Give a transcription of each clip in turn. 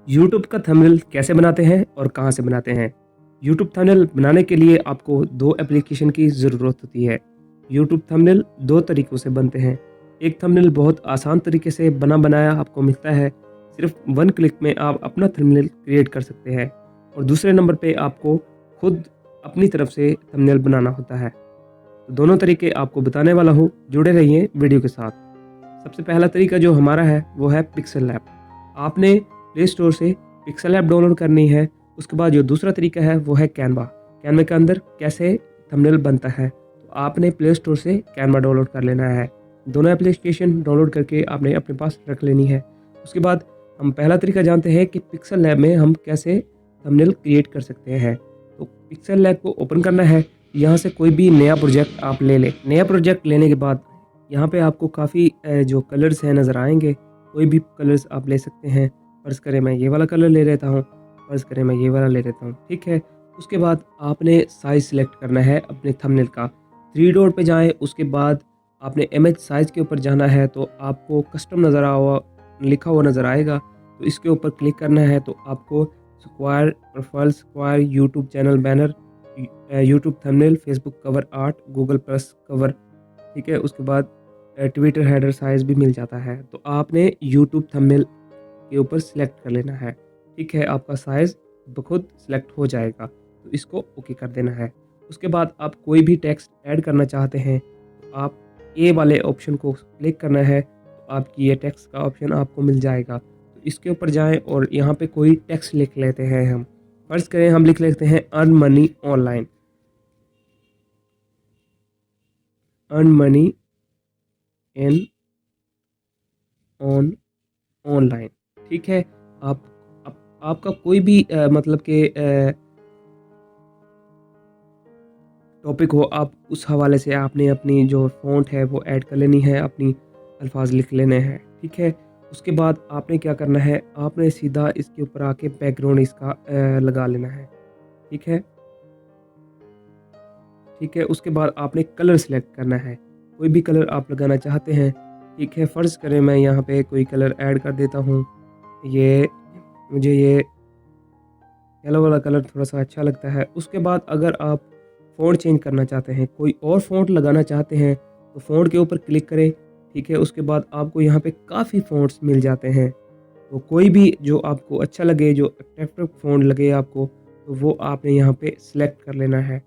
YouTube का thumbnail कैसे बनाते हैं और कहाँ से बनाते हैं। यूट्यूब थंबनेल बनाने के लिए आपको दो एप्लीकेशन की ज़रूरत होती है। यूट्यूब थंबनेल दो तरीक़ों से बनते हैं। एक थंबनेल बहुत आसान तरीके से बना बनाया आपको मिलता है, सिर्फ वन क्लिक में आप अपना थंबनेल क्रिएट कर सकते हैं। और दूसरे नंबर पे आपको खुद अपनी तरफ से थंबनेल बनाना होता है। तो दोनों तरीके आपको बताने वाला हूँ, जुड़े रहिए वीडियो के साथ। सबसे पहला तरीका जो हमारा है वो है पिक्सल लैब। आपने प्ले स्टोर से पिक्सल ऐप डाउनलोड करनी है। उसके बाद जो दूसरा तरीका है वो है कैनवा। कैनवा के अंदर कैसे थंबनेल बनता है, तो आपने प्ले स्टोर से कैनवा डाउनलोड कर लेना है। दोनों एप्लीकेशन डाउनलोड करके आपने अपने पास रख लेनी है। उसके बाद हम पहला तरीका जानते हैं कि पिक्सल लैब में हम कैसे थंबनेल क्रिएट कर सकते हैं। तो पिक्सल लैब को ओपन करना है। यहाँ से कोई भी नया प्रोजेक्ट आप ले लें। नया प्रोजेक्ट लेने के बाद यहाँ पे आपको काफ़ी जो कलर्स हैं नज़र आएंगे। कोई भी कलर्स आप ले सकते हैं। फ़र्ज़ करें मैं ये वाला कलर ले लेता हूँ, फ़र्ज़ करें मैं ये वाला ले लेता हूँ, ठीक है। उसके बाद आपने साइज़ सेलेक्ट करना है अपने थंबनेल का। थ्री डॉट पे जाएँ, उसके बाद आपने इमेज साइज़ के ऊपर जाना है तो आपको कस्टम नज़र हुआ लिखा हुआ नज़र आएगा। तो इसके ऊपर क्लिक करना है तो आपको square, profile square, YouTube channel banner, YouTube thumbnail, Facebook cover art, Google plus cover, ठीक है। उसके बाद ट्विटर हेडर साइज़ भी मिल जाता है। तो आपने यूट्यूब थंबनेल के ऊपर सिलेक्ट कर लेना है, ठीक है। आपका साइज़ बखुद सिलेक्ट हो जाएगा, तो इसको ओके कर देना है। उसके बाद आप कोई भी टेक्स्ट ऐड करना चाहते हैं तो आप ए वाले ऑप्शन को क्लिक करना है, तो आपकी ये टेक्स्ट का ऑप्शन आपको मिल जाएगा। तो इसके ऊपर जाएं और यहाँ पे कोई टेक्स्ट लिख लेते हैं हम। फ़र्ज़ करें हम लिख लेते हैं earn money online, earn money in online, ठीक है। आपका कोई भी मतलब कि टॉपिक हो, आप उस हवाले से आपने अपनी जो फ़ॉन्ट है वो ऐड कर लेनी है, अपनी अल्फाज लिख लेने हैं, ठीक है। उसके बाद आपने क्या करना है, आपने सीधा इसके ऊपर आके बैकग्राउंड इसका लगा लेना है, ठीक है, ठीक है। उसके बाद आपने कलर सेलेक्ट करना है, कोई भी कलर आप लगाना चाहते हैं, ठीक है। फ़र्ज़ करें मैं यहाँ पे कोई कलर ऐड कर देता हूँ। मुझे ये येलो वाला कलर थोड़ा सा अच्छा लगता है। उसके बाद अगर आप फ़ॉन्ट चेंज करना चाहते हैं, कोई और फ़ॉन्ट लगाना चाहते हैं, तो फ़ॉन्ट के ऊपर क्लिक करें, ठीक है। उसके बाद आपको यहाँ पे काफ़ी फ़ॉन्ट्स मिल जाते हैं। तो कोई भी जो आपको अच्छा लगे, जो अट्रैक्टिव फ़ॉन्ट लगे आपको, तो वो आपने यहाँ पे सिलेक्ट कर लेना है,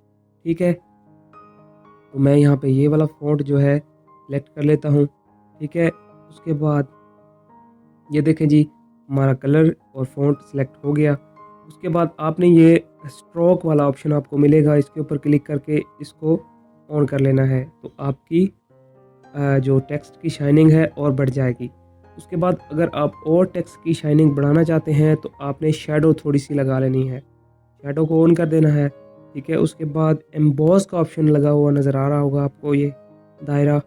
ठीक है। तो मैं यहाँ पे ये वाला फ़ॉन्ट जो है सिलेक्ट कर लेता हूँ, ठीक है। उसके बाद ये देखें जी, हमारा कलर और फ़ॉन्ट सिलेक्ट हो गया। उसके बाद आपने ये स्ट्रोक वाला ऑप्शन आपको मिलेगा, इसके ऊपर क्लिक करके इसको ऑन कर लेना है। तो आपकी जो टेक्स्ट की शाइनिंग है और बढ़ जाएगी। उसके बाद अगर आप और टेक्स्ट की शाइनिंग बढ़ाना चाहते हैं तो आपने शैडो थोड़ी सी लगा लेनी है, शैडो को ऑन कर देना है, ठीक है। उसके बाद एम्बॉस का ऑप्शन लगा हुआ नज़र आ रहा होगा आपको, ये दायरा,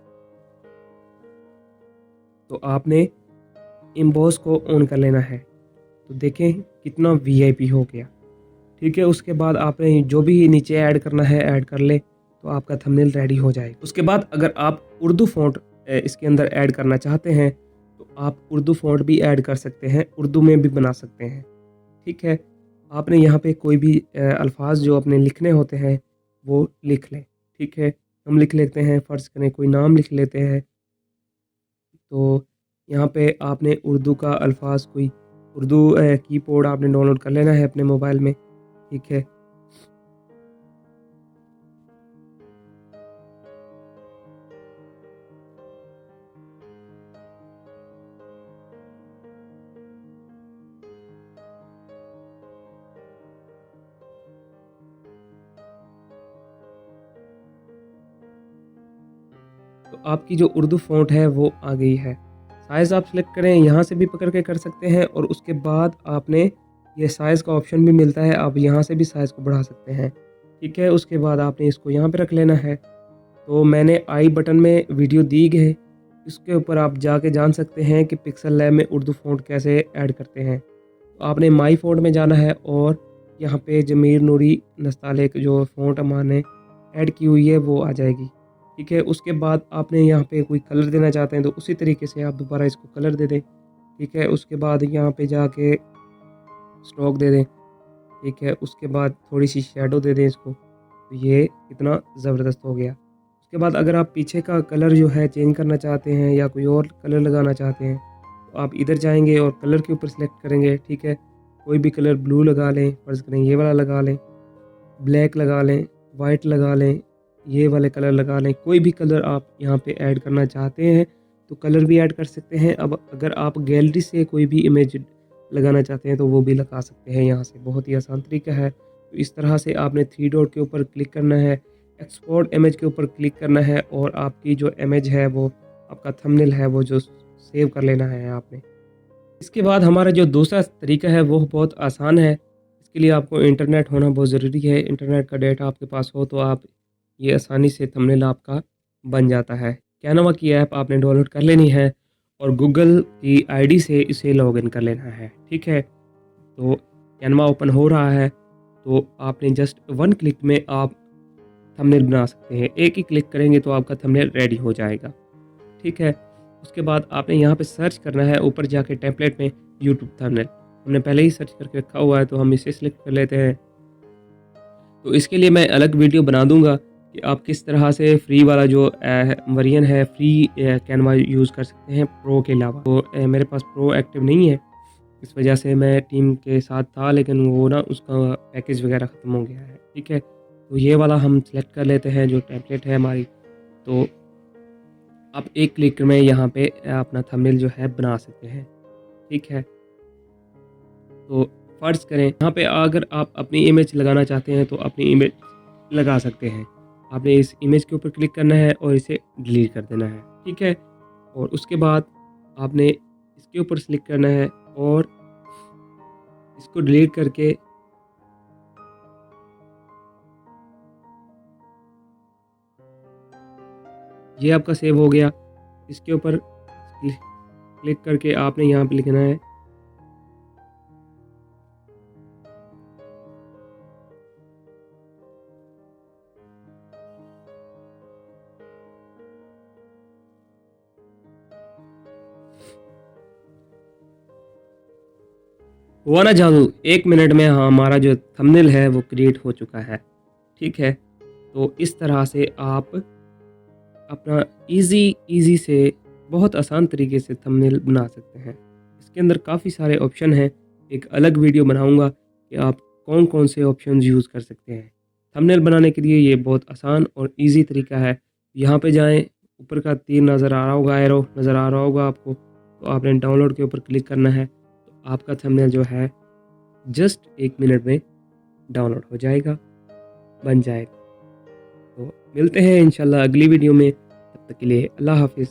तो आपने एम्बॉस को ऑन कर लेना है। तो देखें कितना वीआईपी हो गया, ठीक है। उसके बाद आपने जो भी नीचे ऐड करना है ऐड कर ले, तो आपका थंबनेल रेडी हो जाएगा। उसके बाद अगर आप उर्दू फ़ॉन्ट इसके अंदर ऐड करना चाहते हैं तो आप उर्दू फ़ॉन्ट भी ऐड कर सकते हैं, उर्दू में भी बना सकते हैं, ठीक है। आपने यहाँ पे कोई भी अल्फाज जो अपने लिखने होते हैं वो लिख लें, ठीक है। हम लिख लेते हैं, फ़र्ज़ करें कोई नाम लिख लेते हैं। तो यहाँ पे आपने उर्दू का अल्फाज कोई उर्दू कीबोर्ड आपने डाउनलोड कर लेना है अपने मोबाइल में, ठीक है। तो आपकी जो उर्दू फ़ॉन्ट है वो आ गई है। साइज़ आप सेलेक्ट करें, यहाँ से भी पकड़ के कर सकते हैं और उसके बाद आपने ये साइज़ का ऑप्शन भी मिलता है, आप यहाँ से भी साइज़ को बढ़ा सकते हैं, ठीक है। उसके बाद आपने इसको यहाँ पे रख लेना है। तो मैंने आई बटन में वीडियो दी है, इसके ऊपर आप जाके जान सकते हैं कि पिक्सल लैब में उर्दू फ़ॉन्ट कैसे ऐड करते हैं। तो आपने माई फ़ॉन्ट में जाना है और यहाँ पे ज़मीर नूरी नस्तालिक जो फ़ॉन्ट हमने ऐड की हुई है वो आ जाएगी, ठीक है। उसके बाद आपने यहाँ पे कोई कलर देना चाहते हैं तो उसी तरीके से आप दोबारा इसको कलर दे दें, ठीक है। उसके बाद यहाँ पे जाके स्ट्रोक दे दें, ठीक है। उसके बाद थोड़ी सी शेडो दे दें इसको, तो ये कितना ज़बरदस्त हो गया। उसके बाद अगर आप पीछे का कलर जो है चेंज करना चाहते हैं या कोई और कलर लगाना चाहते हैं, तो आप इधर जाएंगे और कलर के ऊपर सेलेक्ट करेंगे, ठीक है। कोई भी कलर ब्लू लगा लें, फ़र्ज़ करें ये वाला लगा लें, ब्लैक लगा लें, वाइट लगा लें, ये वाले कलर लगा लें। कोई भी कलर आप यहाँ पे ऐड करना चाहते हैं तो कलर भी ऐड कर सकते हैं। अब अगर आप गैलरी से कोई भी इमेज लगाना चाहते हैं तो वो भी लगा सकते हैं यहाँ से, बहुत ही आसान तरीका है। तो इस तरह से आपने 3 डॉट के ऊपर क्लिक करना है, एक्सपोर्ट इमेज के ऊपर क्लिक करना है और आपकी जो इमेज है वो आपका थंबनेल है वो जो सेव कर लेना है आपने। इसके बाद हमारा जो दूसरा तरीका है वो बहुत आसान है। इसके लिए आपको इंटरनेट होना बहुत ज़रूरी है। इंटरनेट का डेटा आपके पास हो तो आप ये आसानी से थंबनेल आपका बन जाता है। कैनवा की ऐप आपने डाउनलोड कर लेनी है और गूगल की आईडी से इसे लॉगिन कर लेना है, ठीक है। तो कैनवा ओपन हो रहा है तो आपने जस्ट 1 क्लिक में आप थंबनेल बना सकते हैं। एक ही क्लिक करेंगे तो आपका थंबनेल रेडी हो जाएगा, ठीक है। उसके बाद आपने यहाँ पे सर्च करना है ऊपर जाके टेम्पलेट में यूट्यूब थंबनेल। हमने पहले ही सर्च करके रखा हुआ है तो हम इसे सिलेक्ट कर लेते हैं। तो इसके लिए मैं अलग वीडियो बना दूंगा कि आप किस तरह से फ्री वाला जो वर्जन है फ्री कैनवा यूज़ कर सकते हैं प्रो के अलावा। तो मेरे पास प्रो एक्टिव नहीं है, इस वजह से मैं टीम के साथ था, लेकिन वो ना उसका पैकेज वगैरह ख़त्म हो गया है, ठीक है। तो ये वाला हम सेलेक्ट कर लेते हैं जो टेम्पलेट है हमारी। तो आप एक क्लिक में यहाँ पे अपना थंबनेल जो है बना सकते हैं, ठीक है। तो फ़र्ज़ करें यहाँ पे अगर आप अपनी इमेज लगाना चाहते हैं तो अपनी इमेज लगा सकते हैं। आपने इस इमेज के ऊपर क्लिक करना है और इसे डिलीट कर देना है, ठीक है। और उसके बाद आपने इसके ऊपर क्लिक करना है और इसको डिलीट करके ये आपका सेव हो गया। इसके ऊपर क्लिक करके आपने यहाँ पे लिखना है हुआ ना जादू, 1 मिनट में हमारा जो थंबनेल है वो क्रिएट हो चुका है, ठीक है। तो इस तरह से आप अपना इजी से बहुत आसान तरीके से थंबनेल बना सकते हैं। इसके अंदर काफ़ी सारे ऑप्शन हैं, एक अलग वीडियो बनाऊंगा कि आप कौन कौन से ऑप्शन यूज़ कर सकते हैं थंबनेल बनाने के लिए। ये बहुत आसान और इजी तरीका है। यहाँ पे जाएं, ऊपर का तीर नज़र आ रहा होगा, एरो नज़र आ रहा होगा आपको, तो आपने डाउनलोड के ऊपर क्लिक करना है। तो आपका थंबनेल जो है जस्ट 1 मिनट में डाउनलोड हो जाएगा, बन जाएगा। तो मिलते हैं इंशाल्लाह अगली वीडियो में, तब तक के लिए अल्लाह हाफिज़।